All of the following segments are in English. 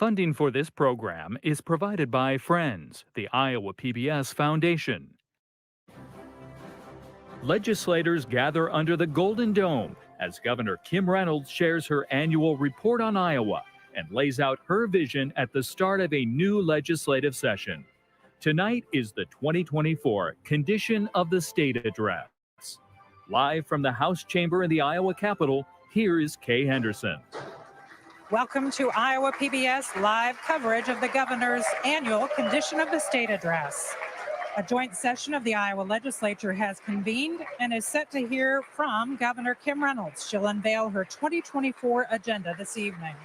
Funding for this program is provided by Friends, the Iowa PBS Foundation. Legislators gather under the Golden Dome as Governor Kim Reynolds shares her annual report on Iowa and lays out her vision at the start of a new legislative session. Tonight is the 2024 Condition of the State Address. Live from the House chamber in the Iowa Capitol, here is Kay Henderson. Welcome to Iowa PBS live coverage of the governor's annual Condition of the State Address. A joint session of the Iowa Legislature has convened and is set to hear from Governor Kim Reynolds. She'll unveil her 2024 agenda this evening.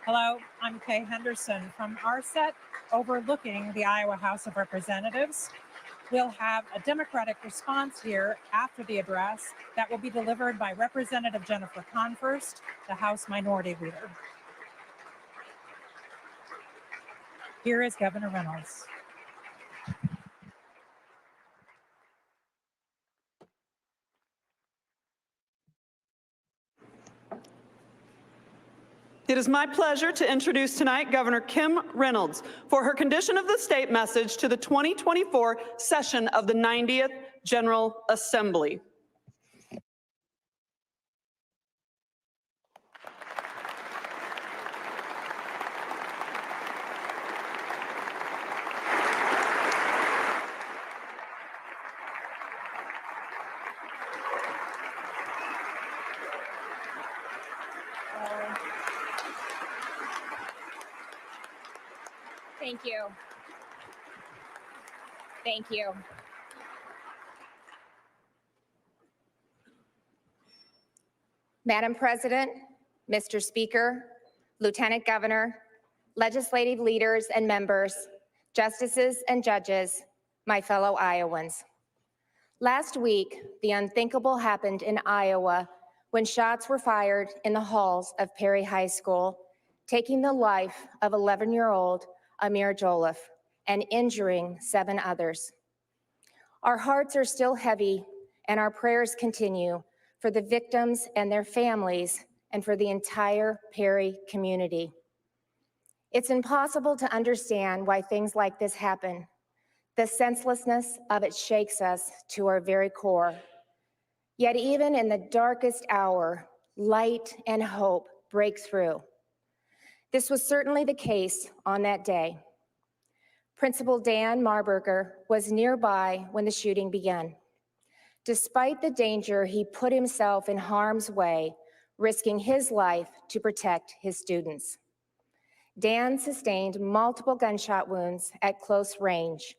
Hello, I'm Kay Henderson from our set overlooking the Iowa House of Representatives. We'll have a Democratic response here after the address that will be delivered by Representative Jennifer Conforst, the House Minority Leader. Here is Governor Reynolds. It is my pleasure to introduce tonight Governor Kim Reynolds for her Condition of the State message to the 2024 session of the 90th General Assembly. Thank you. Thank you. Madam President, Mr. Speaker, Lieutenant Governor, legislative leaders and members, justices and judges, my fellow Iowans. Last week, the unthinkable happened in Iowa when shots were fired in the halls of Perry High School, taking the life of 11-year-old Amir Joliffe and injuring 7 others. Our hearts are still heavy and our prayers continue for the victims and their families and for the entire Perry community. It's impossible to understand why things like this happen. The senselessness of it shakes us to our very core. Yet even in the darkest hour, light and hope break through. This was certainly the case on that day. Principal Dan Marburger was nearby when the shooting began. Despite the danger, he put himself in harm's way, risking his life to protect his students. Dan sustained multiple gunshot wounds at close range.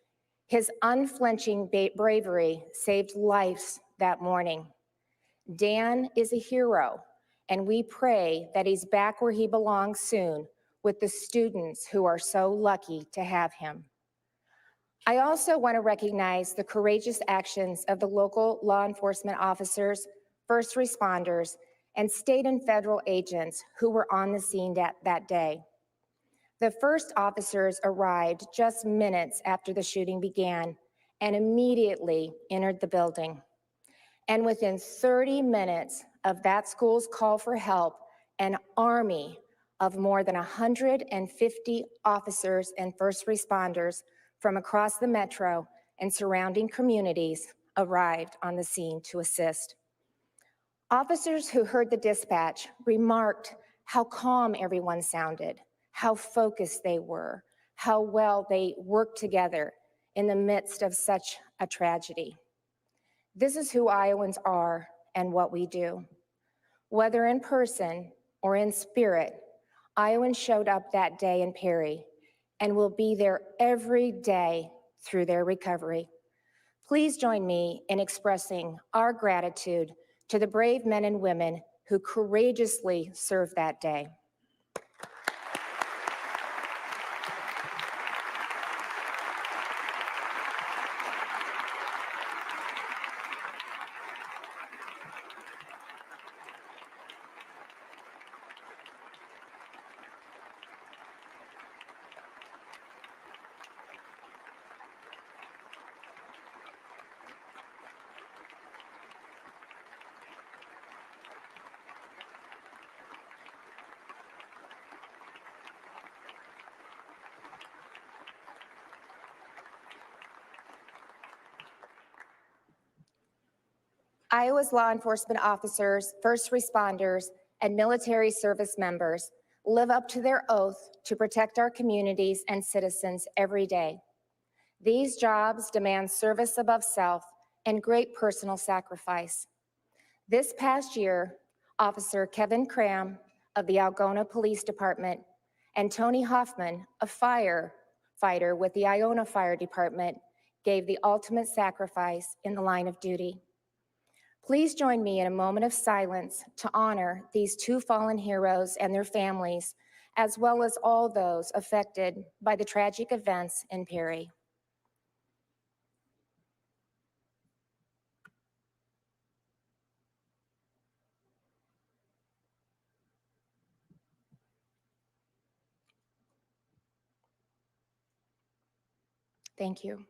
His unflinching bravery saved lives that morning. Dan is a hero, and we pray that he's back where he belongs soon with the students who are so lucky to have him. I also want to recognize the courageous actions of the local law enforcement officers, first responders, and state and federal agents who were on the scene that day. The first officers arrived just minutes after the shooting began and immediately entered the building. And within 30 minutes of that school's call for help, an army of more than 150 officers and first responders from across the metro and surrounding communities arrived on the scene to assist. Officers who heard the dispatch remarked how calm everyone sounded, how focused they were, how well they worked together in the midst of such a tragedy. This is who Iowans are and what we do. Whether in person or in spirit, Iowans showed up that day in Perry and will be there every day through their recovery. Please join me in expressing our gratitude to the brave men and women who courageously served that day. Iowa's law enforcement officers, first responders, and military service members live up to their oath to protect our communities and citizens every day. These jobs demand service above self and great personal sacrifice. This past year, Officer Kevin Cram of the Algona Police Department and Tony Hoffman, a firefighter with the Iona Fire Department, gave the ultimate sacrifice in the line of duty. Please join me in a moment of silence to honor these two fallen heroes and their families, as well as all those affected by the tragic events in Perry. Thank you.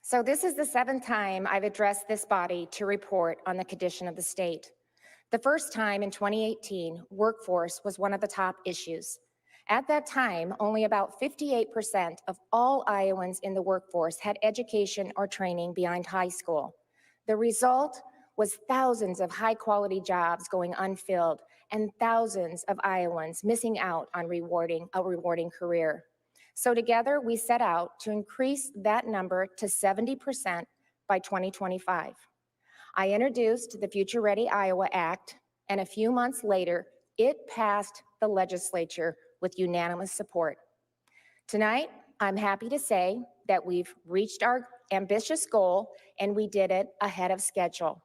So this is the 7th time I've addressed this body to report on the condition of the state. The first time in 2018, workforce was one of the top issues. At that time, only about 58% of all Iowans in the workforce had education or training beyond high school. The result was thousands of high-quality jobs going unfilled and thousands of Iowans missing out on a rewarding career. So together, we set out to increase that number to 70% by 2025. I introduced the Future Ready Iowa Act, and a few months later, it passed the legislature with unanimous support. Tonight, I'm happy to say that we've reached our ambitious goal, and we did it ahead of schedule.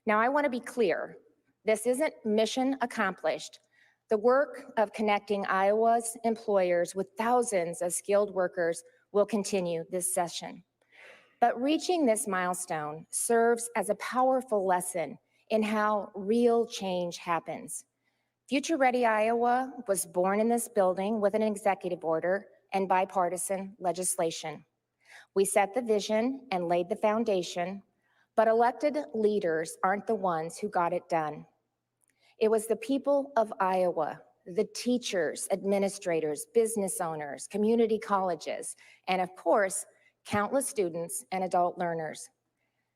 Now, I want to be clear. This isn't mission accomplished. The work of connecting Iowa's employers with thousands of skilled workers will continue this session. But reaching this milestone serves as a powerful lesson in how real change happens. Future Ready Iowa was born in this building with an executive order and bipartisan legislation. We set the vision and laid the foundation, but elected leaders aren't the ones who got it done. It was the people of Iowa, the teachers, administrators, business owners, community colleges, and of course, countless students and adult learners.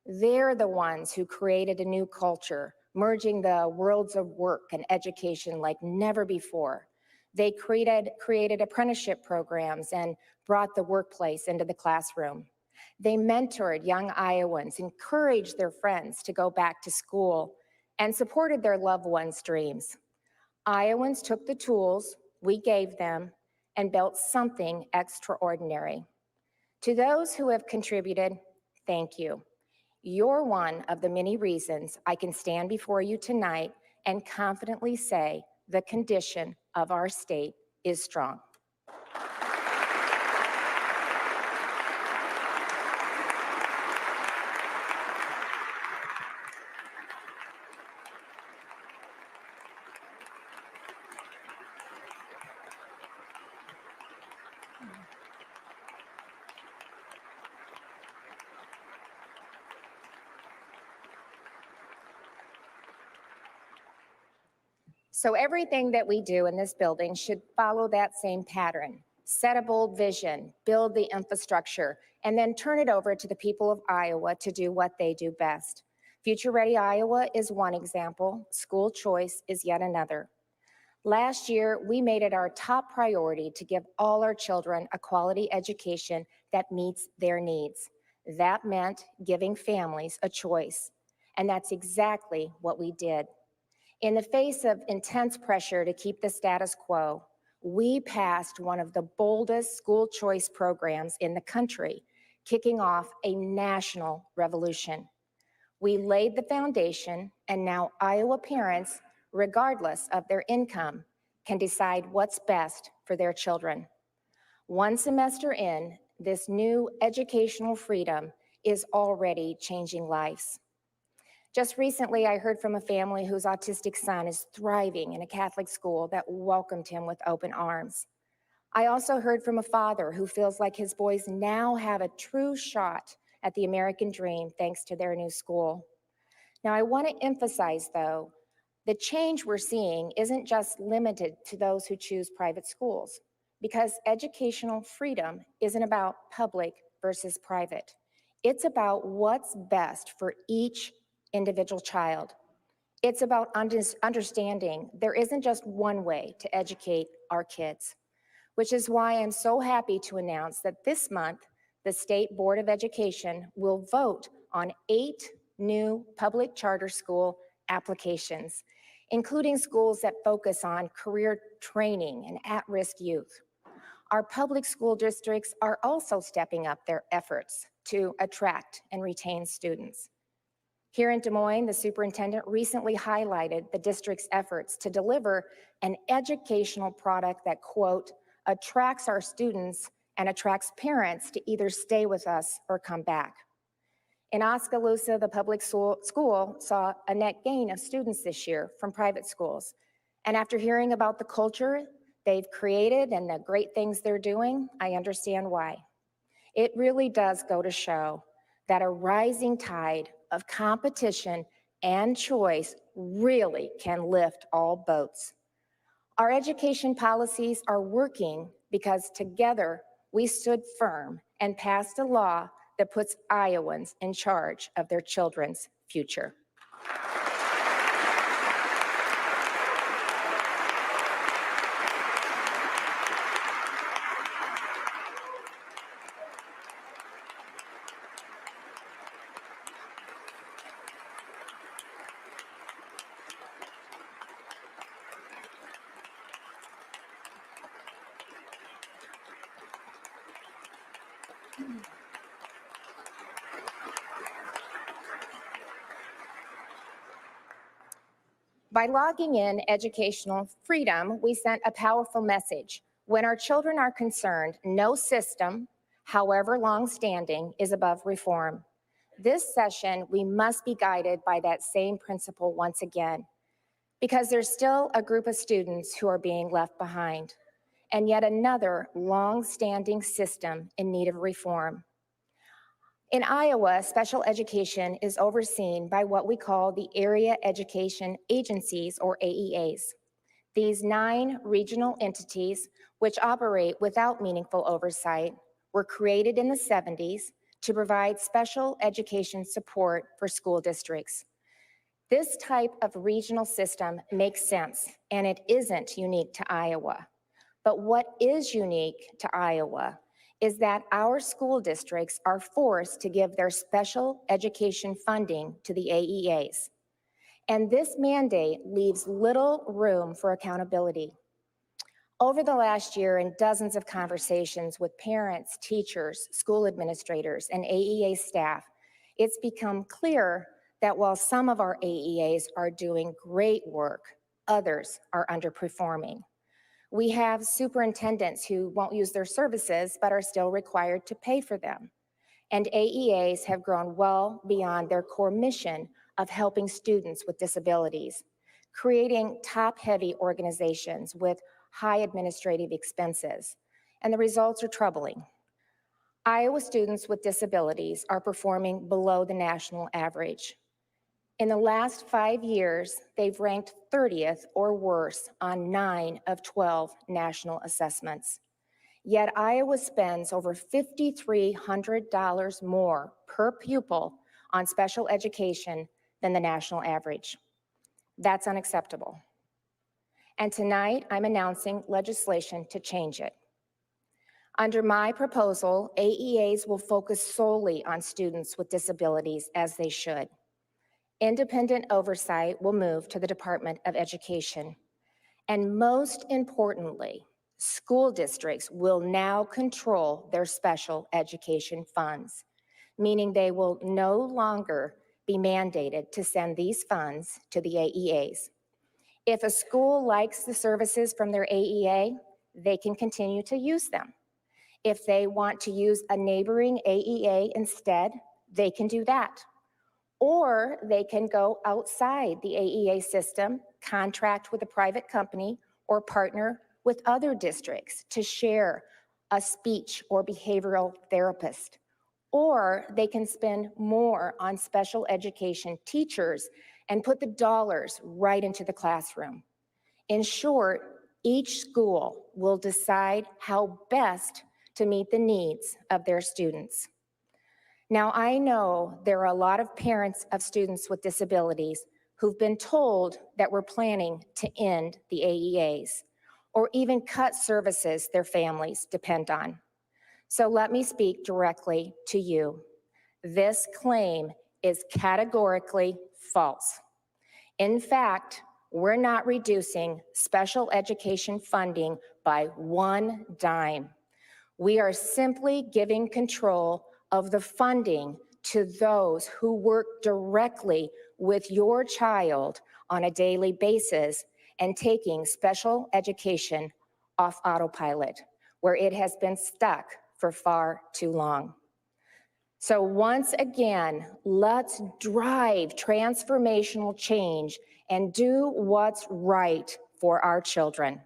They're the ones who created a new culture, merging the worlds of work and education like never before. They created apprenticeship programs and brought the workplace into the classroom. They mentored young Iowans, encouraged their friends to go back to school, and supported their loved ones' dreams. Iowans took the tools we gave them and built something extraordinary. To those who have contributed, thank you. You're one of the many reasons I can stand before you tonight and confidently say the condition of our state is strong. So everything that we do in this building should follow that same pattern. Set a bold vision, build the infrastructure, and then turn it over to the people of Iowa to do what they do best. Future Ready Iowa is one example. School choice is yet another. Last year, we made it our top priority to give all our children a quality education that meets their needs. That meant giving families a choice, and that's exactly what we did. In the face of intense pressure to keep the status quo, we passed one of the boldest school choice programs in the country, kicking off a national revolution. We laid the foundation, and now Iowa parents, regardless of their income, can decide what's best for their children. One semester in, this new educational freedom is already changing lives. Just recently, I heard from a family whose autistic son is thriving in a Catholic school that welcomed him with open arms. I also heard from a father who feels like his boys now have a true shot at the American dream thanks to their new school. Now, I want to emphasize, though, the change we're seeing isn't just limited to those who choose private schools, because educational freedom isn't about public versus private. It's about what's best for each individual child. It's about understanding there isn't just one way to educate our kids, which is why I'm so happy to announce that this month, the State Board of Education will vote on 8 new public charter school applications, including schools that focus on career training and at-risk youth. Our public school districts are also stepping up their efforts to attract and retain students. Here in Des Moines, the superintendent recently highlighted the district's efforts to deliver an educational product that, quote, attracts our students and attracts parents to either stay with us or come back. In Oskaloosa, the public school saw a net gain of students this year from private schools. And after hearing about the culture they've created and the great things they're doing, I understand why. It really does go to show that a rising tide of competition and choice really can lift all boats. Our education policies are working because together we stood firm and passed a law that puts Iowans in charge of their children's future. By logging in educational freedom, we sent a powerful message. When our children are concerned, no system, however long-standing, is above reform. This session, we must be guided by that same principle once again, because there's still a group of students who are being left behind, and yet another long-standing system in need of reform. In Iowa, special education is overseen by what we call the Area Education Agencies, or AEAs. These 9 regional entities, which operate without meaningful oversight, were created in the 70s to provide special education support for school districts. This type of regional system makes sense, and it isn't unique to Iowa. But what is unique to Iowa is that our school districts are forced to give their special education funding to the AEAs. And this mandate leaves little room for accountability. Over the last year, in dozens of conversations with parents, teachers, school administrators, and AEA staff, it's become clear that while some of our AEAs are doing great work, others are underperforming. We have superintendents who won't use their services but are still required to pay for them. And AEAs have grown well beyond their core mission of helping students with disabilities, creating top-heavy organizations with high administrative expenses. And the results are troubling. Iowa students with disabilities are performing below the national average. In the last 5 years, they've ranked 30th or worse on 9 of 12 national assessments. Yet Iowa spends over $5,300 more per pupil on special education than the national average. That's unacceptable. And tonight, I'm announcing legislation to change it. Under my proposal, AEAs will focus solely on students with disabilities, as they should. Independent oversight will move to the Department of Education. And most importantly, school districts will now control their special education funds, meaning they will no longer be mandated to send these funds to the AEAs. If a school likes the services from their AEA, they can continue to use them. If they want to use a neighboring AEA instead, they can do that. Or they can go outside the AEA system, contract with a private company, or partner with other districts to share a speech or behavioral therapist. Or they can spend more on special education teachers and put the dollars right into the classroom. In short, each school will decide how best to meet the needs of their students. Now, I know there are a lot of parents of students with disabilities who've been told that we're planning to end the AEAs or even cut services their families depend on. So let me speak directly to you. This claim is categorically false. In fact, we're not reducing special education funding by one dime. We are simply giving control of the funding to those who work directly with your child on a daily basis and taking special education off autopilot, where it has been stuck for far too long. So once again, let's drive transformational change and do what's right for our children.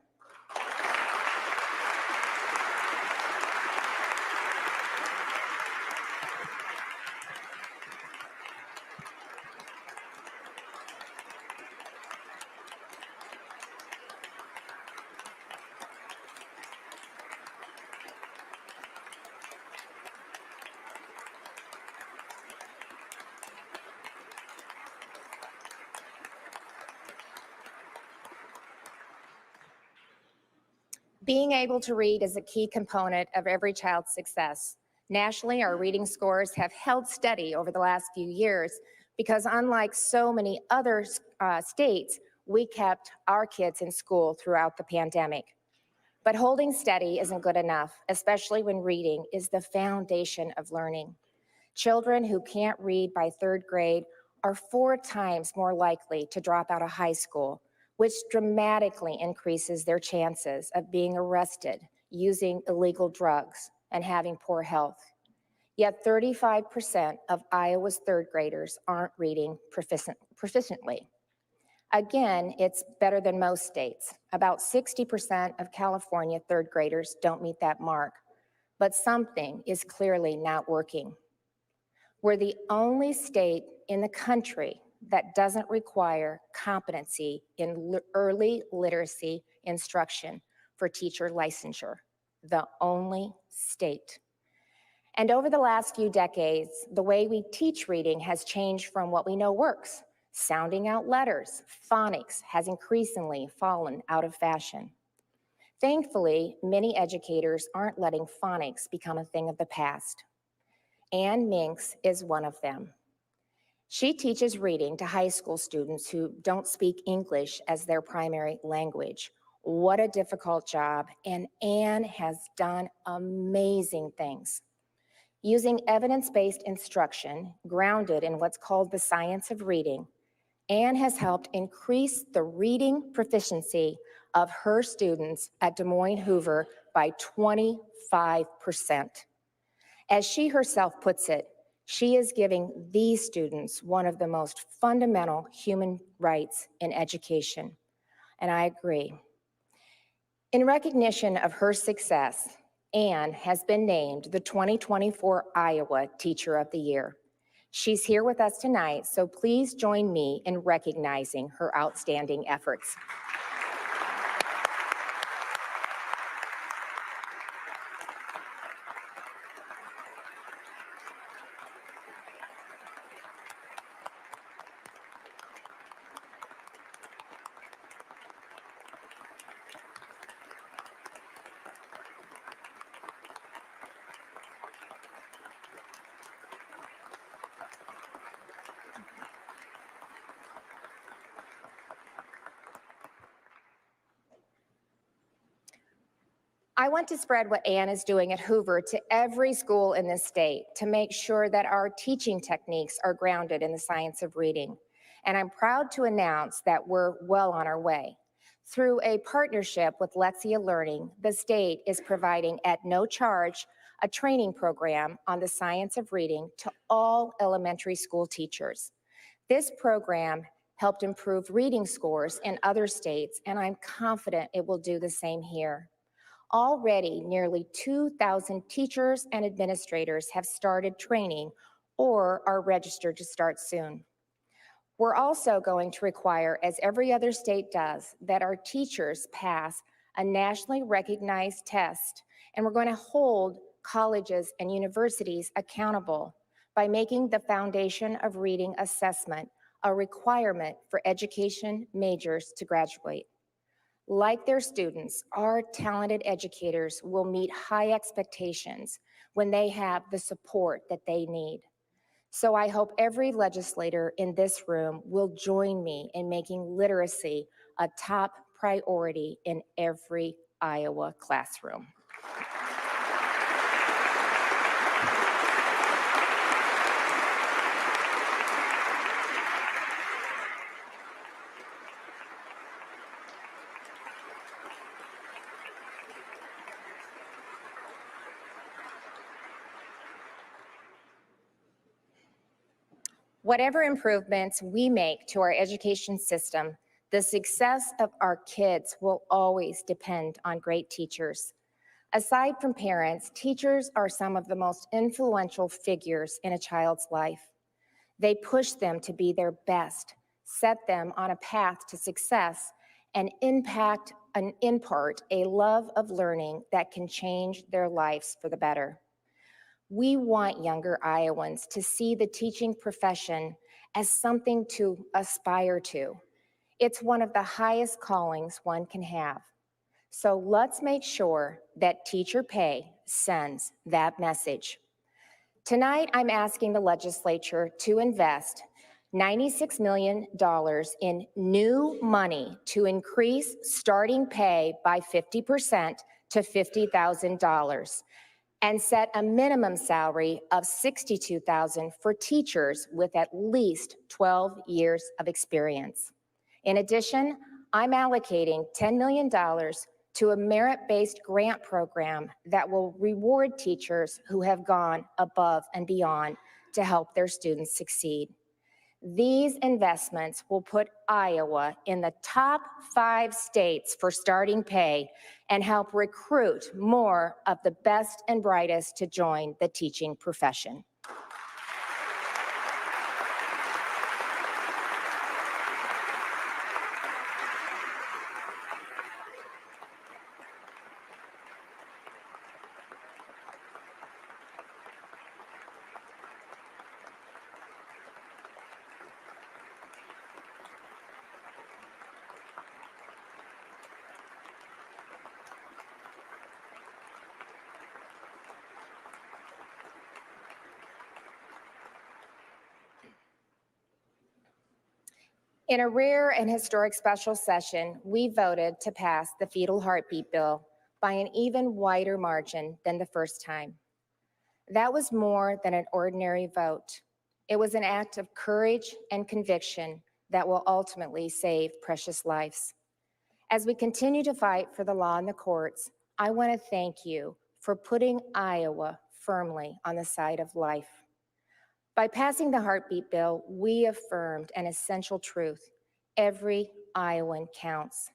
Being able to read is a key component of every child's success. Nationally, our reading scores have held steady over the last few years because unlike so many other states, we kept our kids in school throughout the pandemic. But holding steady isn't good enough, especially when reading is the foundation of learning. Children who can't read by 3rd grade are 4 times more likely to drop out of high school, which dramatically increases their chances of being arrested, using illegal drugs, and having poor health. Yet 35% of Iowa's 3rd graders aren't reading proficiently. Again, it's better than most states. About 60% of California 3rd graders don't meet that mark, but something is clearly not working. We're the only state in the country that doesn't require competency in early literacy instruction for teacher licensure, the only state. And over the last few decades, the way we teach reading has changed from what we know works. Sounding out letters, phonics has increasingly fallen out of fashion. Thankfully, many educators aren't letting phonics become a thing of the past. Ann Minks is one of them. She teaches reading to high school students who don't speak English as their primary language. What a difficult job, and Ann has done amazing things. Using evidence-based instruction grounded in what's called the science of reading, Ann has helped increase the reading proficiency of her students at Des Moines Hoover by 25%. As she herself puts it, she is giving these students one of the most fundamental human rights in education, and I agree. In recognition of her success, Ann has been named the 2024 Iowa Teacher of the Year. She's here with us tonight, so please join me in recognizing her outstanding efforts. I want to spread what Ann is doing at Hoover to every school in this state to make sure that our teaching techniques are grounded in the science of reading. And I'm proud to announce that we're well on our way. Through a partnership with Lexia Learning, the state is providing at no charge a training program on the science of reading to all elementary school teachers. This program helped improve reading scores in other states, and I'm confident it will do the same here. Already, nearly 2,000 teachers and administrators have started training or are registered to start soon. We're also going to require, as every other state does, that our teachers pass a nationally recognized test, and we're going to hold colleges and universities accountable by making the foundation of reading assessment a requirement for education majors to graduate. Like their students, our talented educators will meet high expectations when they have the support that they need. So I hope every legislator in this room will join me in making literacy a top priority in every Iowa classroom. Whatever improvements we make to our education system, the success of our kids will always depend on great teachers. Aside from parents, teachers are some of the most influential figures in a child's life. They push them to be their best, set them on a path to success, and impart a love of learning that can change their lives for the better. We want younger Iowans to see the teaching profession as something to aspire to. It's one of the highest callings one can have. So let's make sure that teacher pay sends that message. Tonight, I'm asking the legislature to invest $96 million in new money to increase starting pay by 50% to $50,000. And set a minimum salary of $62,000 for teachers with at least 12 years of experience. In addition, I'm allocating $10 million to a merit-based grant program that will reward teachers who have gone above and beyond to help their students succeed. These investments will put Iowa in the top 5 states for starting pay and help recruit more of the best and brightest to join the teaching profession. In a rare and historic special session, we voted to pass the fetal heartbeat bill by an even wider margin than the first time. That was more than an ordinary vote. It was an act of courage and conviction that will ultimately save precious lives. As we continue to fight for the law in the courts, I want to thank you for putting Iowa firmly on the side of life. By passing the heartbeat bill, we affirmed an essential truth: every Iowan counts.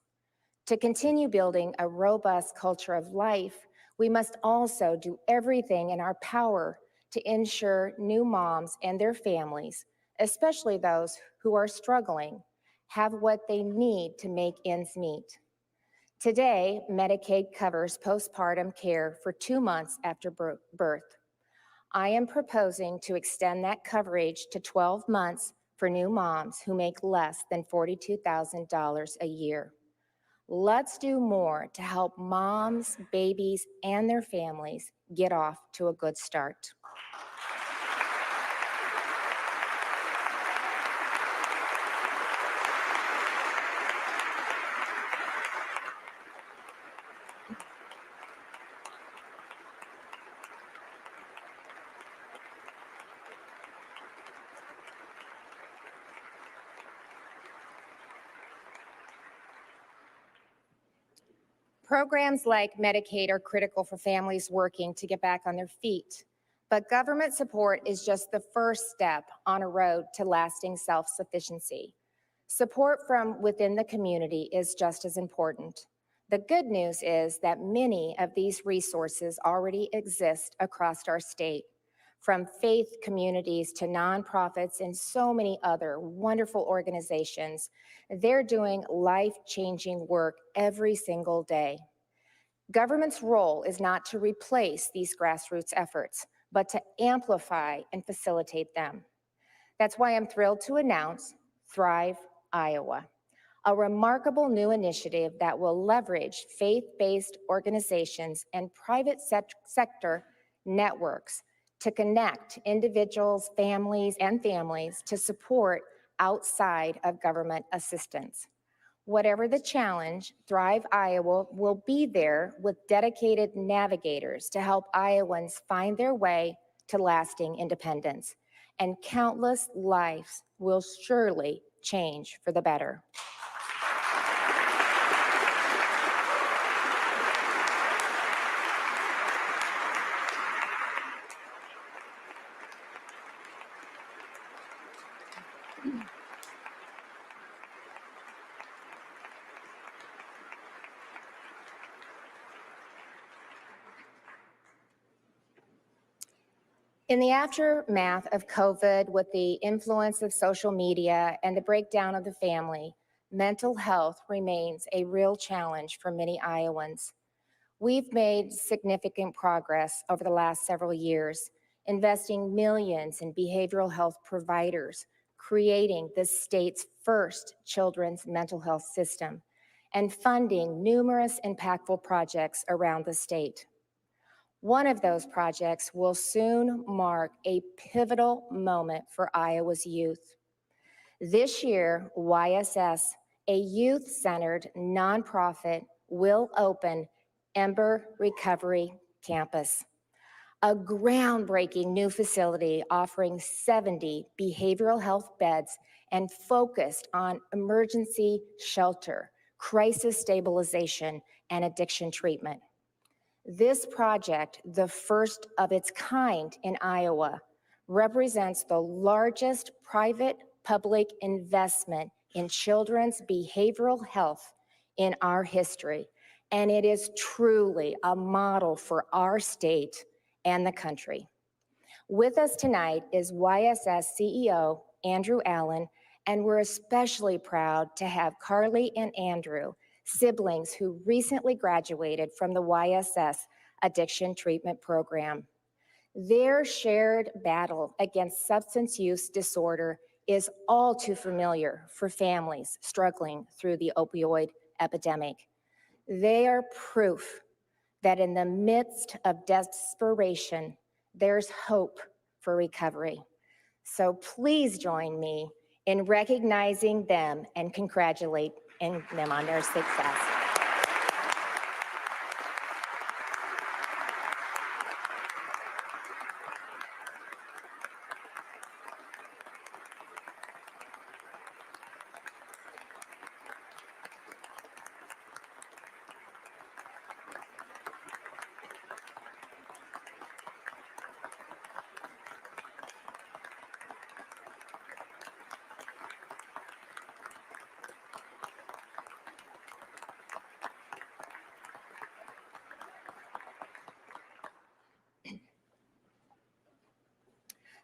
To continue building a robust culture of life, we must also do everything in our power to ensure new moms and their families, especially those who are struggling, have what they need to make ends meet. Today, Medicaid covers postpartum care for 2 months after birth. I am proposing to extend that coverage to 12 months for new moms who make less than $42,000 a year. Let's do more to help moms, babies, and their families get off to a good start. Programs like Medicaid are critical for families working to get back on their feet, but government support is just the first step on a road to lasting self-sufficiency. Support from within the community is just as important. The good news is that many of these resources already exist across our state, from faith communities to nonprofits and so many other wonderful organizations. They're doing life-changing work every single day. Government's role is not to replace these grassroots efforts, but to amplify and facilitate them. That's why I'm thrilled to announce Thrive Iowa, a remarkable new initiative that will leverage faith-based organizations and private sector networks to connect individuals, families to support outside of government assistance. Whatever the challenge, Thrive Iowa will be there with dedicated navigators to help Iowans find their way to lasting independence. And countless lives will surely change for the better. In the aftermath of COVID, with the influence of social media and the breakdown of the family, mental health remains a real challenge for many Iowans. We've made significant progress over the last several years, investing millions in behavioral health providers, creating the state's first children's mental health system, and funding numerous impactful projects around the state. One of those projects will soon mark a pivotal moment for Iowa's youth. This year, YSS, a youth-centered nonprofit, will open Ember Recovery Campus, a groundbreaking new facility offering 70 behavioral health beds and focused on emergency shelter, crisis stabilization, and addiction treatment. This project, the first of its kind in Iowa, represents the largest private-public investment in children's behavioral health in our history, and it is truly a model for our state and the country. With us tonight is YSS CEO Andrew Allen, and we're especially proud to have Carly and Andrew, siblings who recently graduated from the YSS Addiction Treatment Program. Their shared battle against substance use disorder is all too familiar for families struggling through the opioid epidemic. They are proof that in the midst of desperation, there's hope for recovery. So please join me in recognizing them and congratulating them on their success.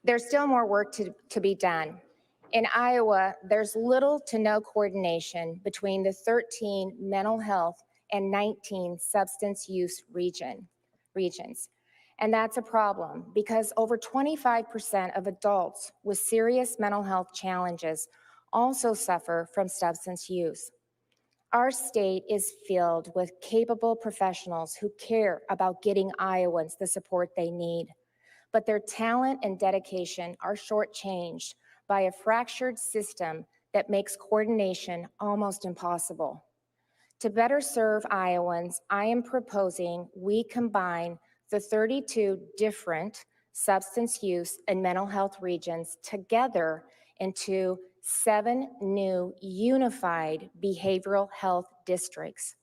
There's still more work to be done. In Iowa, there's little to no coordination between the 13 mental health and 19 substance use regions. And that's a problem because over 25% of adults with serious mental health challenges also suffer from substance use. Our state is filled with capable professionals who care about getting Iowans the support they need, but their talent and dedication are shortchanged by a fractured system that makes coordination almost impossible. To better serve Iowans, I am proposing we combine the 32 different substance use and mental health regions together into 7 new unified behavioral health districts.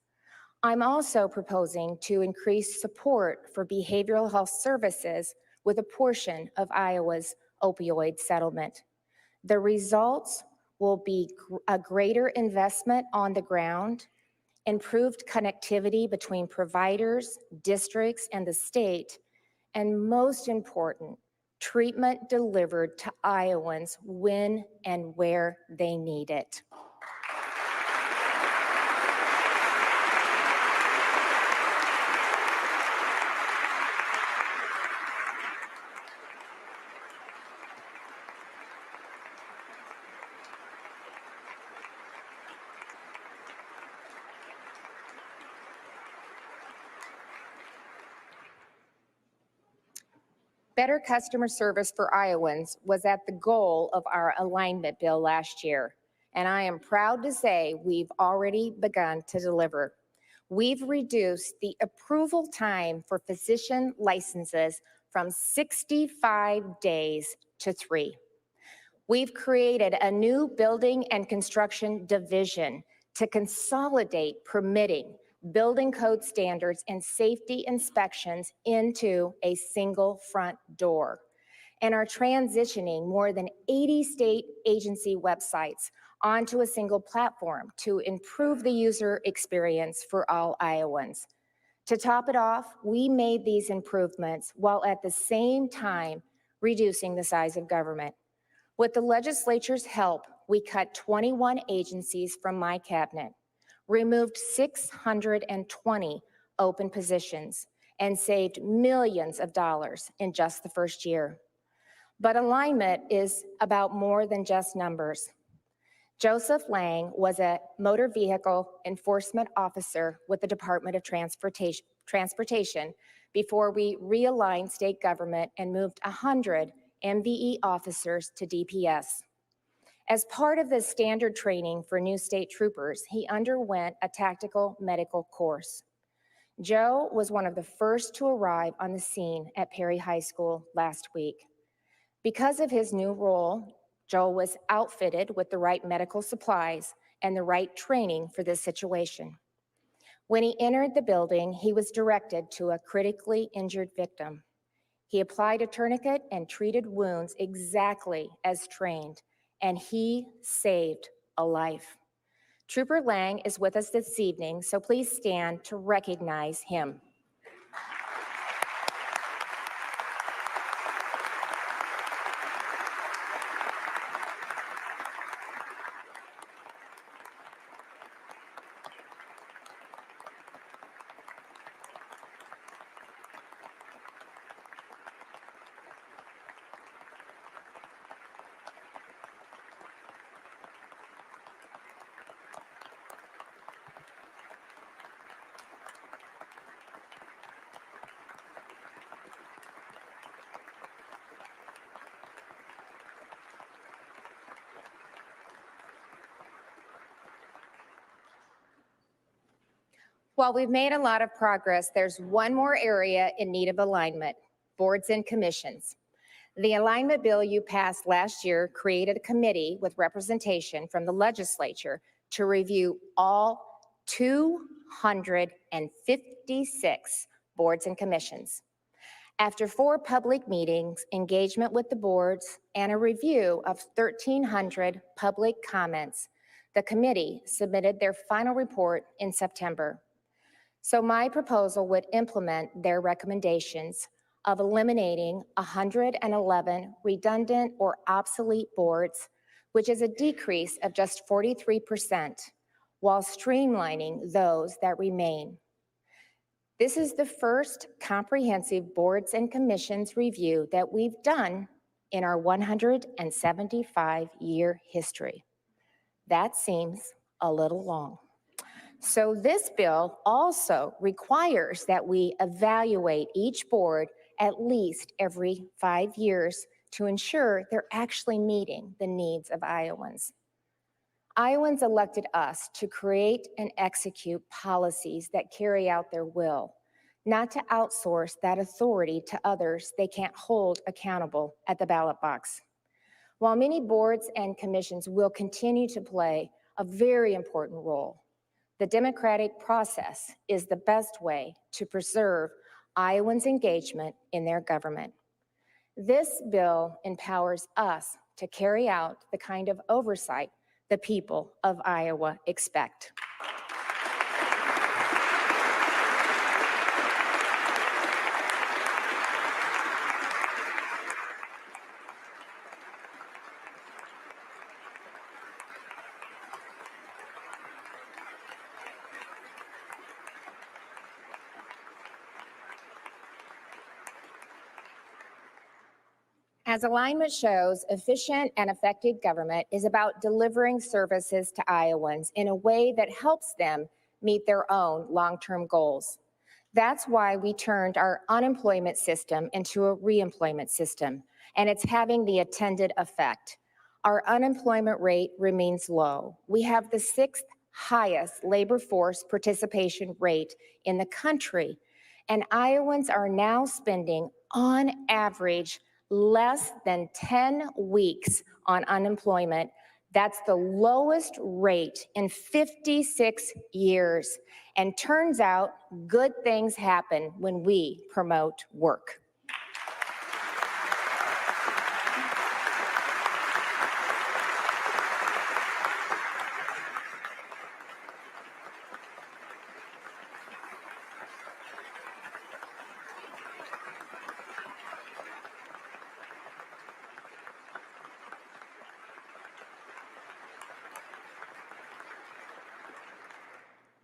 I'm also proposing to increase support for behavioral health services with a portion of Iowa's opioid settlement. The results will be a greater investment on the ground, improved connectivity between providers, districts, and the state, and most important, treatment delivered to Iowans when and where they need it. Better customer service for Iowans was at the goal of our alignment bill last year, and I am proud to say we've already begun to deliver. We've reduced the approval time for physician licenses from 65 days to 3. We've created a new building and construction division to consolidate permitting, building code standards, and safety inspections into a single front door, and are transitioning more than 80 state agency websites onto a single platform to improve the user experience for all Iowans. To top it off, we made these improvements while at the same time reducing the size of government. With the legislature's help, we cut 21 agencies from my cabinet, removed 620 open positions, and saved millions of dollars in just the first year. But alignment is about more than just numbers. Joseph Lang was a motor vehicle enforcement officer with the Department of Transportation before we realigned state government and moved 100 MVE officers to DPS. As part of the standard training for new state troopers, he underwent a tactical medical course. Joe was one of the first to arrive on the scene at Perry High School last week. Because of his new role, Joe was outfitted with the right medical supplies and the right training for this situation. When he entered the building, he was directed to a critically injured victim. He applied a tourniquet and treated wounds exactly as trained, and he saved a life. Trooper Lang is with us this evening, so please stand to recognize him. While we've made a lot of progress, there's one more area in need of alignment: boards and commissions. The alignment bill you passed last year created a committee with representation from the legislature to review all 256 boards and commissions. After 4 public meetings, engagement with the boards, and a review of 1,300 public comments, the committee submitted their final report in September. So my proposal would implement their recommendations of eliminating 111 redundant or obsolete boards, which is a decrease of just 43%, while streamlining those that remain. This is the first comprehensive boards and commissions review that we've done in our 175-year history. That seems a little long. So this bill also requires that we evaluate each board at least every 5 years to ensure they're actually meeting the needs of Iowans. Iowans elected us to create and execute policies that carry out their will, not to outsource that authority to others they can't hold accountable at the ballot box. While many boards and commissions will continue to play a very important role, the democratic process is the best way to preserve Iowans' engagement in their government. This bill empowers us to carry out the kind of oversight the people of Iowa expect. As alignment shows, efficient and effective government is about delivering services to Iowans in a way that helps them meet their own long-term goals. That's why we turned our unemployment system into a reemployment system, and it's having the intended effect. Our unemployment rate remains low. We have the 6th highest labor force participation rate in the country, and Iowans are now spending, on average, less than 10 weeks on unemployment. That's the lowest rate in 56 years. And turns out good things happen when we promote work.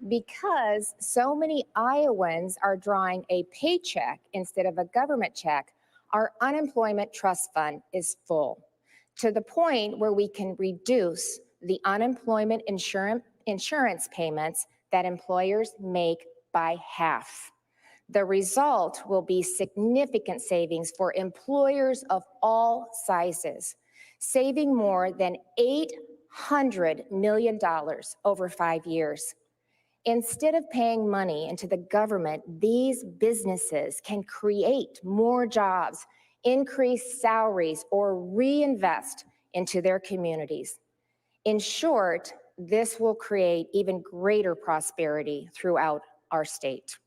Because so many Iowans are drawing a paycheck instead of a government check, our unemployment trust fund is full, to the point where we can reduce the unemployment insurance payments that employers make by half. The result will be significant savings for employers of all sizes, saving more than $800 million over 5 years. Instead of paying money into the government, these businesses can create more jobs, increase salaries, or reinvest into their communities. In short, this will create even greater prosperity throughout our state.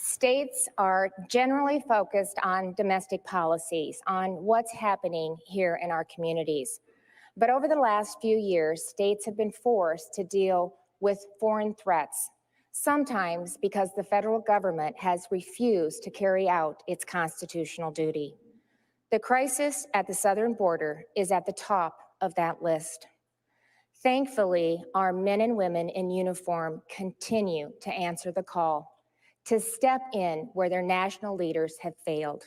States are generally focused on domestic policies, on what's happening here in our communities. But over the last few years, states have been forced to deal with foreign threats, sometimes because the federal government has refused to carry out its constitutional duty. The crisis at the southern border is at the top of that list. Thankfully, our men and women in uniform continue to answer the call, to step in where their national leaders have failed.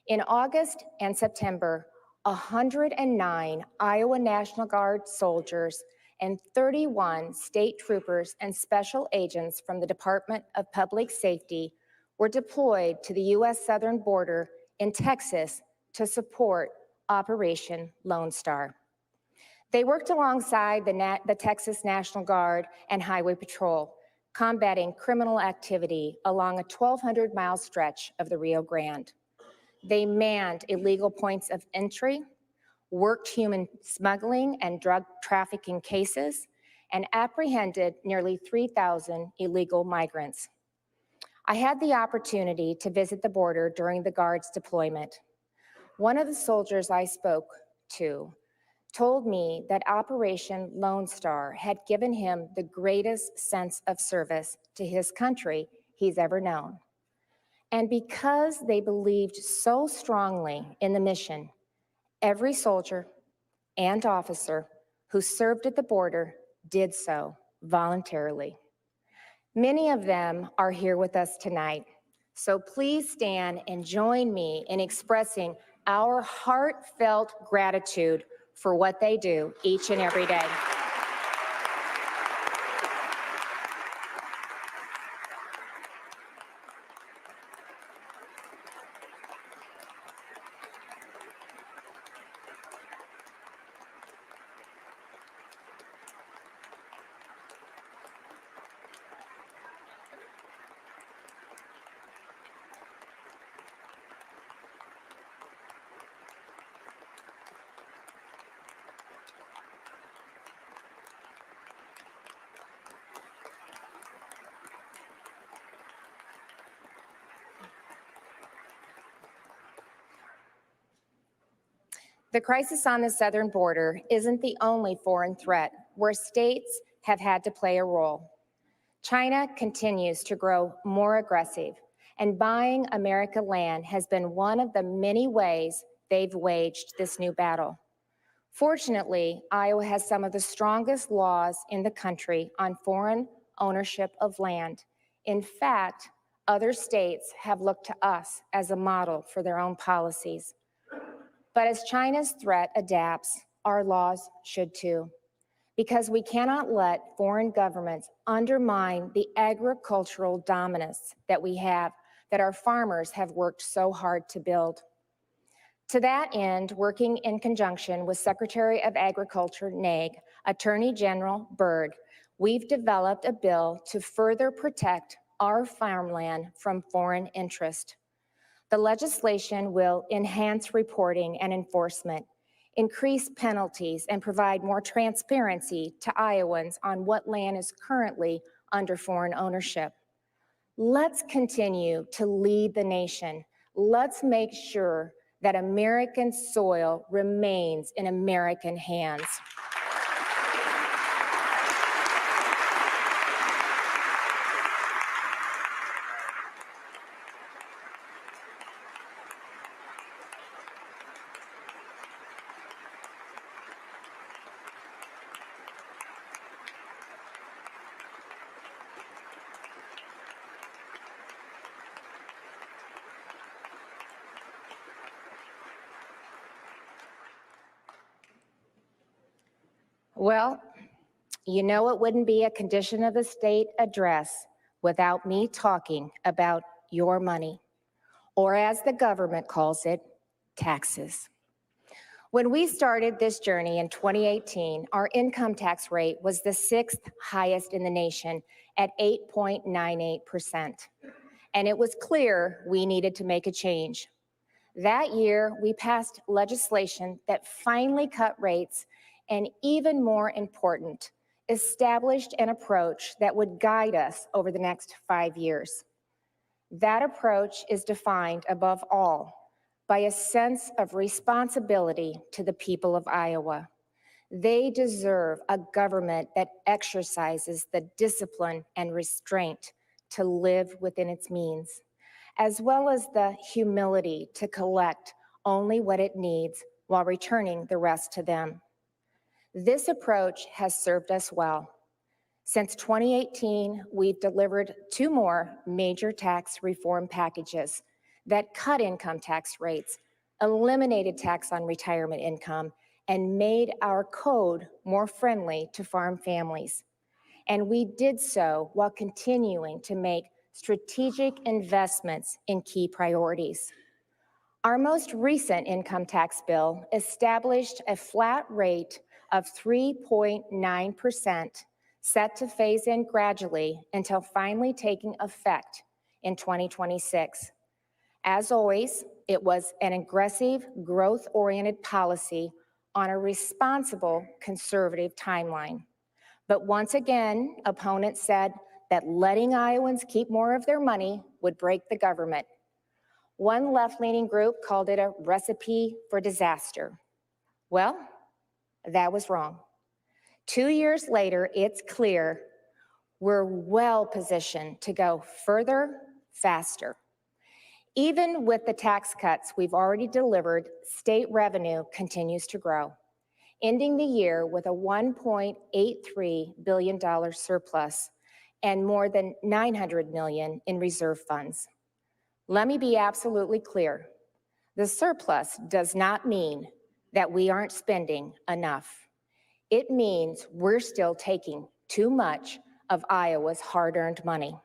In August and September, 109 Iowa National Guard soldiers and 31 state troopers and special agents from the Department of Public Safety were deployed to the U.S. southern border in Texas to support Operation Lone Star. They worked alongside the Texas National Guard and Highway Patrol, combating criminal activity along a 1,200-mile stretch of the Rio Grande. They manned illegal points of entry, worked human smuggling and drug trafficking cases, and apprehended nearly 3,000 illegal migrants. I had the opportunity to visit the border during the Guard's deployment. One of the soldiers I spoke to told me that Operation Lone Star had given him the greatest sense of service to his country he's ever known. And because they believed so strongly in the mission, every soldier and officer who served at the border did so voluntarily. Many of them are here with us tonight, so please stand and join me in expressing our heartfelt gratitude for what they do each and every day. The crisis on the southern border isn't the only foreign threat where states have had to play a role. China continues to grow more aggressive, and buying American land has been one of the many ways they've waged this new battle. Fortunately, Iowa has some of the strongest laws in the country on foreign ownership of land. In fact, other states have looked to us as a model for their own policies. But as China's threat adapts, our laws should too, because we cannot let foreign governments undermine the agricultural dominance that we have, that our farmers have worked so hard to build. To that end, working in conjunction with Secretary of Agriculture Naig, Attorney General Byrd, we've developed a bill to further protect our farmland from foreign interest. The legislation will enhance reporting and enforcement, increase penalties, and provide more transparency to Iowans on what land is currently under foreign ownership. Let's continue to lead the nation. Let's make sure that American soil remains in American hands. Well, you know it wouldn't be a condition of the state address without me talking about your money, or as the government calls it, taxes. When we started this journey in 2018, our income tax rate was the 6th highest in the nation at 8.98%. And it was clear we needed to make a change. That year, we passed legislation that finally cut rates and, even more important, established an approach that would guide us over the next 5 years. That approach is defined above all by a sense of responsibility to the people of Iowa. They deserve a government that exercises the discipline and restraint to live within its means, as well as the humility to collect only what it needs while returning the rest to them. This approach has served us well. Since 2018, we've delivered 2 more major tax reform packages that cut income tax rates, eliminated tax on retirement income, and made our code more friendly to farm families. And we did so while continuing to make strategic investments in key priorities. Our most recent income tax bill established a flat rate of 3.9%, set to phase in gradually until finally taking effect in 2026. As always, it was an aggressive, growth-oriented policy on a responsible, conservative timeline. But once again, opponents said that letting Iowans keep more of their money would break the government. One left-leaning group called it a recipe for disaster. Well, that was wrong. 2 years later, it's clear we're well positioned to go further, faster. Even with the tax cuts we've already delivered, state revenue continues to grow, ending the year with a $1.83 billion surplus and more than $900 million in reserve funds. Let me be absolutely clear. The surplus does not mean that we aren't spending enough. It means we're still taking too much of Iowa's hard-earned money.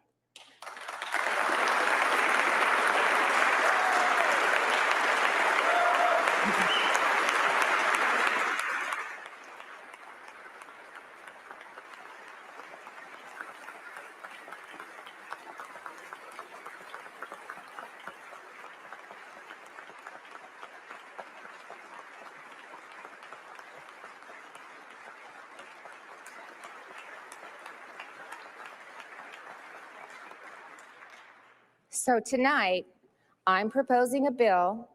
So tonight, I'm proposing a bill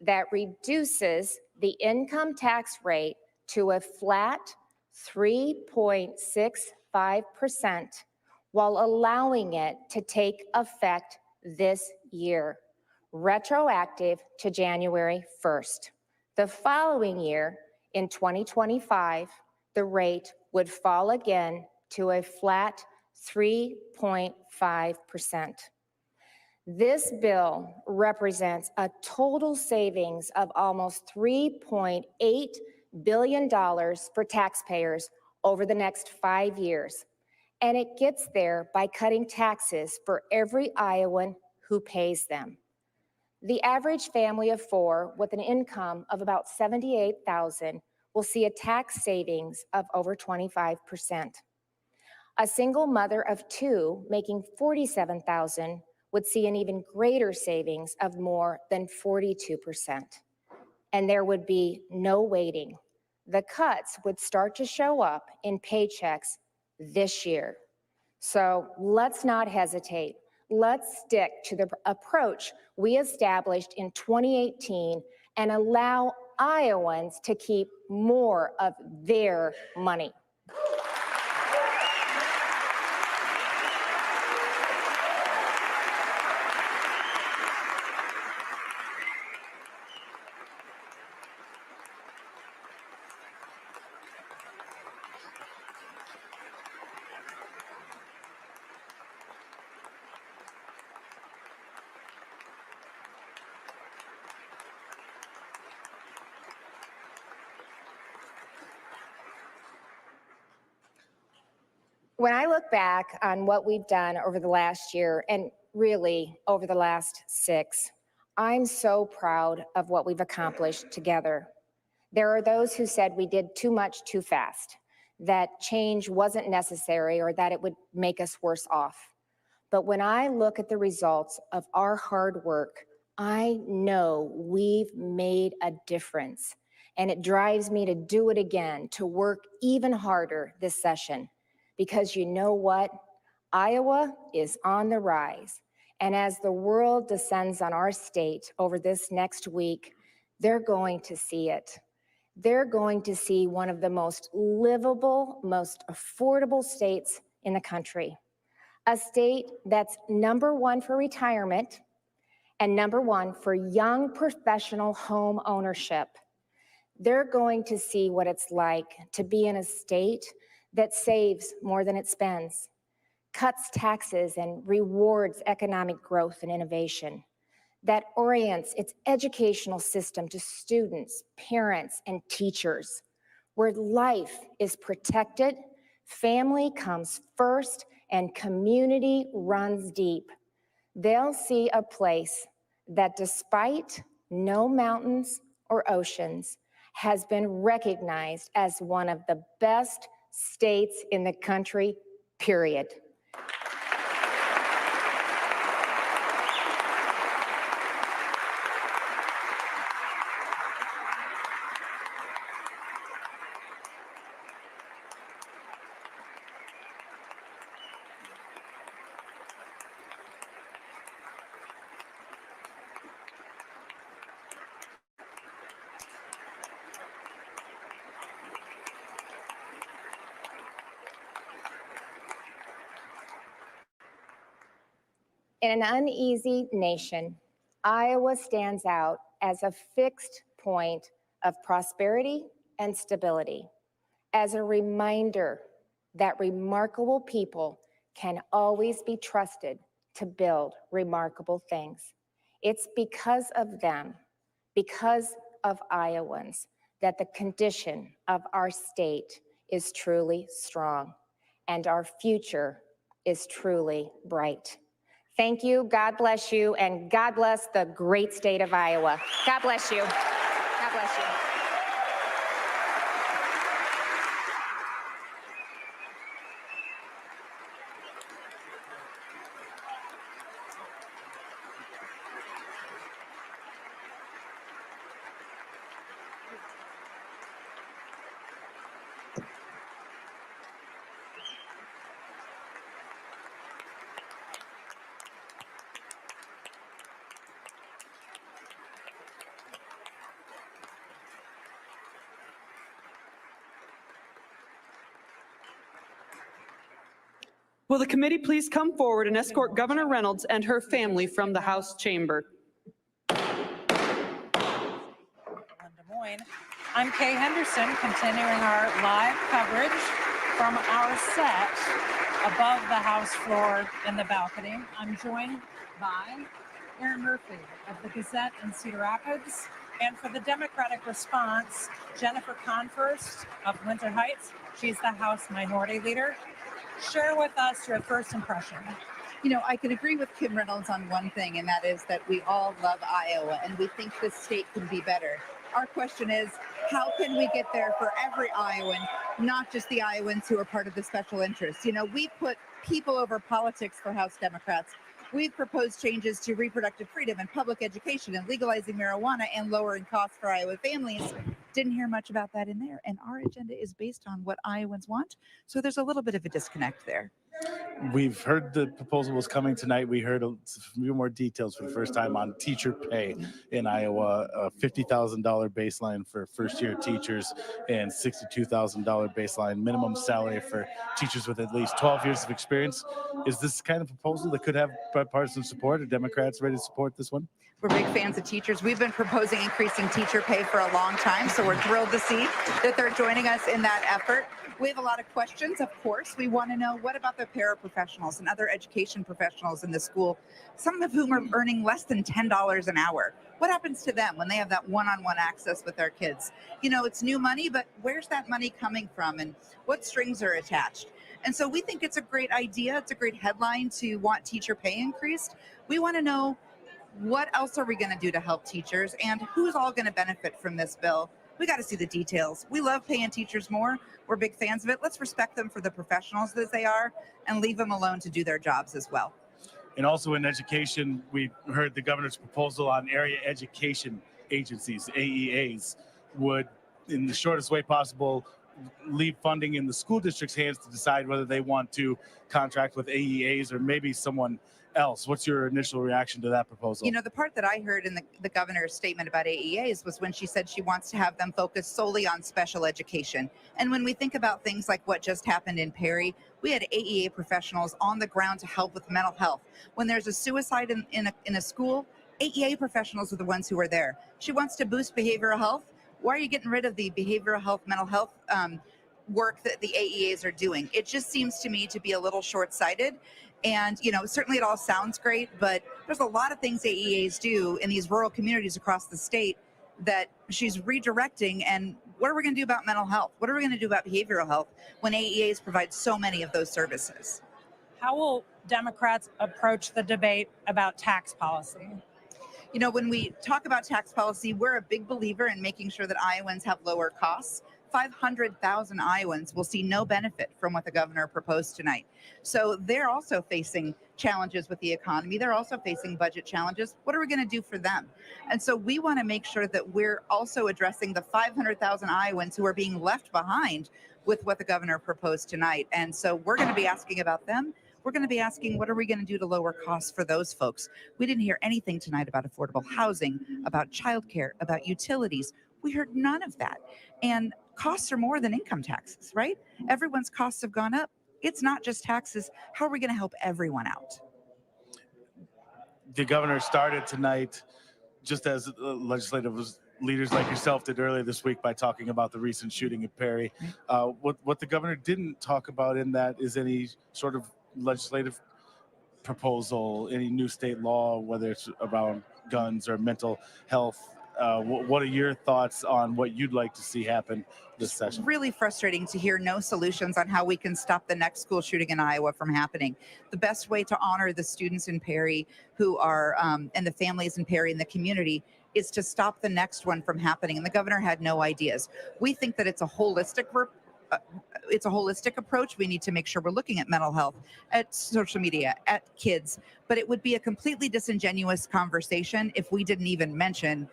that reduces the income tax rate to a flat 3.65% while allowing it to take effect this year, retroactive to January 1st. The following year, In 2025, the rate would fall again to a flat 3.5%. This bill represents a total savings of almost $3.8 billion for taxpayers over the next 5 years. And it gets there by cutting taxes for every Iowan who pays them. The average family of 4 with an income of about $78,000 will see a tax savings of over 25%. A single mother of 2 making $47,000 would see an even greater savings of more than 42%. And there would be no waiting. The cuts would start to show up in paychecks this year. So let's not hesitate. Let's stick to the approach we established in 2018 and allow Iowans to keep more of their money. When I look back on what we've done over the last year, and really over the last 6, I'm so proud of what we've accomplished together. There are those who said we did too much too fast, that change wasn't necessary or that it would make us worse off. But when I look at the results of our hard work, I know we've made a difference. And it drives me to do it again, to work even harder this session. Because you know what? Iowa is on the rise. And as the world descends on our state over this next week, they're going to see it. They're going to see one of the most livable, most affordable states in the country. A state that's #1 for retirement and #1 for young professional home ownership. They're going to see what it's like to be in a state that saves more than it spends, cuts taxes and rewards economic growth and innovation, that orients its educational system to students, parents, and teachers, where life is protected, family comes first, and community runs deep. They'll see a place that, despite no mountains or oceans, has been recognized as one of the best states in the country, period. In an uneasy nation, Iowa stands out as a fixed point of prosperity and stability, as a reminder that remarkable people can always be trusted to build remarkable things. It's because of them, because of Iowans, that the condition of our state is truly strong and our future is truly bright. Thank you, God bless you, and God bless the great state of Iowa. God bless you. God bless you. Will the committee please come forward and escort Governor Reynolds and her family from the House chamber? Des Moines. I'm Kay Henderson, continuing our live coverage from our set above the House floor in the balcony. I'm joined by Aaron Murphy of the Gazette in Cedar Rapids, and for the Democratic response, Jennifer Confirst of Winter Heights. She's the House Minority Leader. Share with us your first impression. You know, I can agree with Kim Reynolds on one thing, and that is that we all love Iowa and we think this state can be better. Our question is, how can we get there for every Iowan, not just the Iowans who are part of the special interests? You know, we put people over politics for House Democrats. We've proposed changes to reproductive freedom and public education and legalizing marijuana and lowering costs for Iowa families. Didn't hear much about that in there. And our agenda is based on what Iowans want. So there's a little bit of a disconnect there. We've heard the proposal was coming tonight. We heard a few more details for the first time on teacher pay in Iowa, a $50,000 baseline for first-year teachers and $62,000 baseline minimum salary for teachers with at least 12 years of experience. Is this kind of proposal that could have bipartisan support? Are Democrats ready to support this one? We're big fans of teachers. We've been proposing increasing teacher pay for a long time, so we're thrilled to see that they're joining us in that effort. We have a lot of questions, of course. We want to know, what about the paraprofessionals and other education professionals in the school, some of whom are earning less than $10 an hour? What happens to them when they have that one-on-one access with their kids? You know, it's new money, but where's that money coming from and what strings are attached? And so we think it's a great idea. It's a great headline to want teacher pay increased. We want to know, what else are we going to do to help teachers and who's all going to benefit from this bill? We got to see the details. We love paying teachers more. We're big fans of it. Let's respect them for the professionals that they are and leave them alone to do their jobs as well. And also in education, we heard the governor's proposal on area education agencies, AEAs, would, in the shortest way possible, leave funding in the school district's hands to decide whether they want to contract with AEAs or maybe someone else. What's your initial reaction to that proposal? You know, the part that I heard in the governor's statement about AEAs was when she said she wants to have them focus solely on special education. And when we think about things like what just happened in Perry, we had AEA professionals on the ground to help with mental health. When there's a suicide in a school, AEA professionals are the ones who are there. She wants to boost behavioral health. Why are you getting rid of the behavioral health, mental health work that the AEAs are doing? It just seems to me to be a little short-sighted. And, you know, certainly it all sounds great, but there's a lot of things AEAs do in these rural communities across the state that she's redirecting. And what are we going to do about mental health? What are we going to do about behavioral health when AEAs provide so many of those services? How will Democrats approach the debate about tax policy? You know, when we talk about tax policy, we're a big believer in making sure that Iowans have lower costs. 500,000 Iowans will see no benefit from what the governor proposed tonight. So they're also facing challenges with the economy. They're also facing budget challenges. What are we going to do for them? And so we want to make sure that we're also addressing the 500,000 Iowans who are being left behind with what the governor proposed tonight. And so we're going to be asking about them. We're going to be asking, what are we going to do to lower costs for those folks? We didn't hear anything tonight about affordable housing, about childcare, about utilities. We heard none of that. And costs are more than income taxes, right? Everyone's costs have gone up. It's not just taxes. How are we going to help everyone out? The governor started tonight, just as legislative leaders like yourself did earlier this week, by talking about the recent shooting at Perry. What the governor didn't talk about in that is any sort of legislative proposal, any new state law, whether it's around guns or mental health. What are your thoughts on what you'd like to see happen this session? Really frustrating to hear no solutions on how we can stop the next school shooting in Iowa from happening. The best way to honor the students in Perry who are, and the families in Perry and the community, is to stop the next one from happening. And the governor had no ideas. We think that it's a holistic approach. We need to make sure we're looking at mental health, at social media, at kids. But it would be a completely disingenuous conversation if we didn't even mention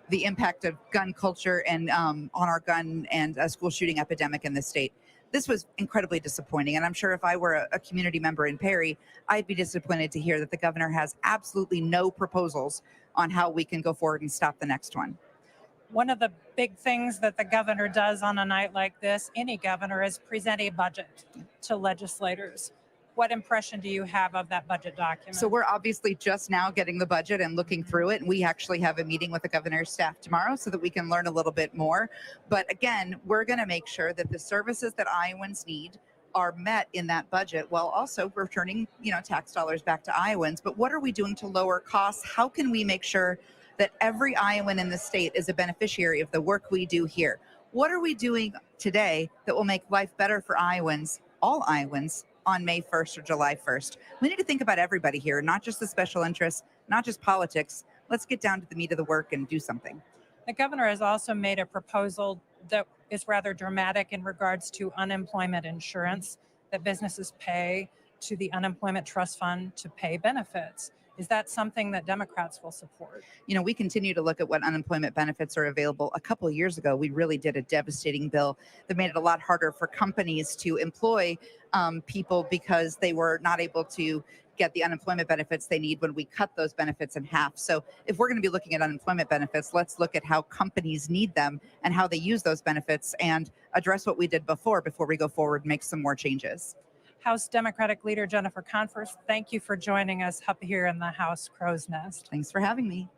the impact of gun culture and on our gun and school shooting epidemic in the state. This was incredibly disappointing. And I'm sure if I were a community member in Perry, I'd be disappointed to hear that the governor has absolutely no proposals on how we can go forward and stop the next one. One of the big things that the governor does on a night like this, any governor, is present a budget to legislators. What impression do you have of that budget document? So we're obviously just now getting the budget and looking through it. And we actually have a meeting with the governor's staff tomorrow so that we can learn a little bit more. But again, we're going to make sure that the services that Iowans need are met in that budget while also returning, tax dollars back to Iowans. But what are we doing to lower costs? How can we make sure that every Iowan in the state is a beneficiary of the work we do here? What are we doing today that will make life better for Iowans, all Iowans, on May 1st or July 1st? We need to think about everybody here, not just the special interests, not just politics. Let's get down to the meat of the work and do something. The governor has also made a proposal that is rather dramatic in regards to unemployment insurance that businesses pay to the unemployment trust fund to pay benefits. Is that something that Democrats will support? We continue to look at what unemployment benefits are available. A couple of years ago, we really did a devastating bill that made it a lot harder for companies to employ people because they were not able to get the unemployment benefits they need when we cut those benefits in half. So if we're going to be looking at unemployment benefits, let's look at how companies need them and how they use those benefits and address what we did before we go forward and make some more changes. House Democratic Leader Jennifer Conforth, thank you for joining us up here in the House Crow's Nest. Thanks for having me.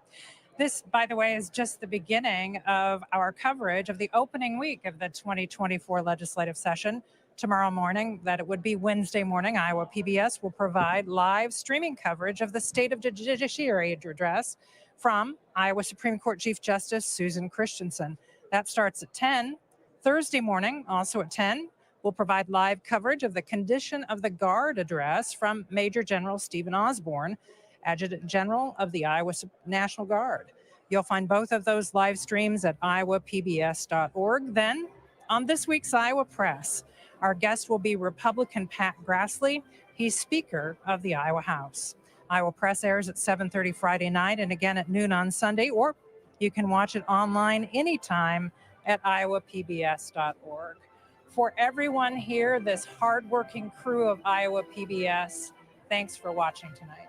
This, by the way, is just the beginning of our coverage of the opening week of the 2024 legislative session. Tomorrow morning, that it would be Wednesday morning, Iowa PBS will provide live streaming coverage of the State of Judiciary address from Iowa Supreme Court Chief Justice Susan Christensen. That starts at 10. Thursday morning, also at 10, we'll provide live coverage of the Condition of the Guard address from Major General Stephen Osborne, Adjutant General of the Iowa National Guard. You'll find both of those live streams at iowapbs.org. Then, on this week's Iowa Press, our guest will be Republican Pat Grassley. He's Speaker of the Iowa House. Iowa Press airs at 7:30 Friday night and again at noon on Sunday, or you can watch it online anytime at iowapbs.org. For everyone here, this hardworking crew of Iowa PBS, thanks for watching tonight.